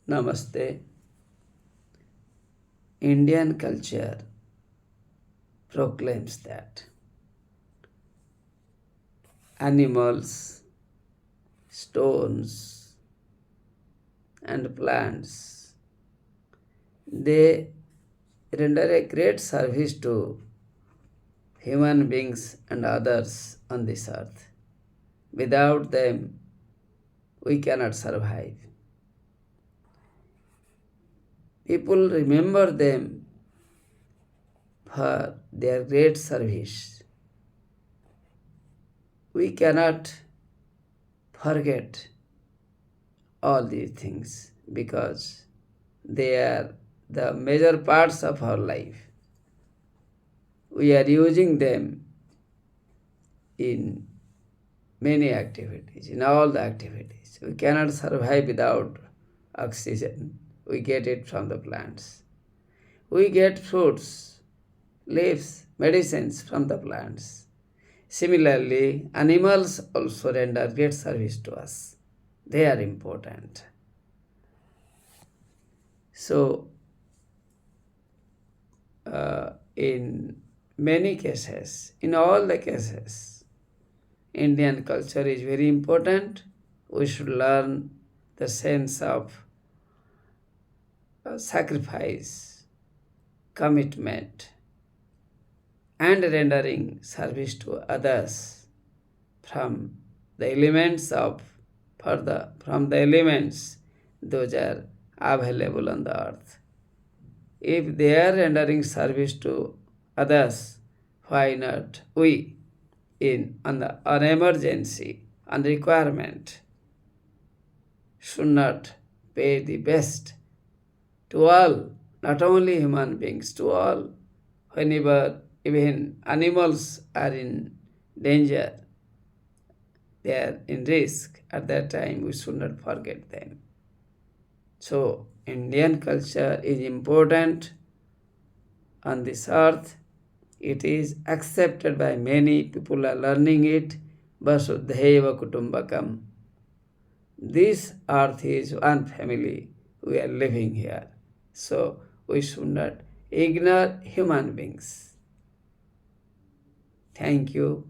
Namaste. Indian culture proclaims that animals, stones, and plants, they render a great service to human beings and others on this earth. Without them, we cannot survive. People remember them for their great service. We cannot forget all these things because they are the major parts of our life. We are using them in many activities, in all the activities. We cannot survive without oxygen. We get it from the plants. We get fruits, leaves, medicines from the plants. Similarly, animals also render great service to us. They are important. So, in many cases, in all the cases, Indian culture is very important. We should learn the sense of sacrifice, commitment, and rendering service to others from the elements from the elements those are available on the earth. If they are rendering service to others, why not we on an emergency, on requirement, should not pay the best to all, not only human beings, to all, whenever even animals are in danger, they are in risk, at that time we should not forget them. So, Indian culture is important on this earth. It is accepted by many, people are learning it. Vasudhaiva Kutumbakam. This earth is one family. We are living here. So we should not ignore human beings. Thank you.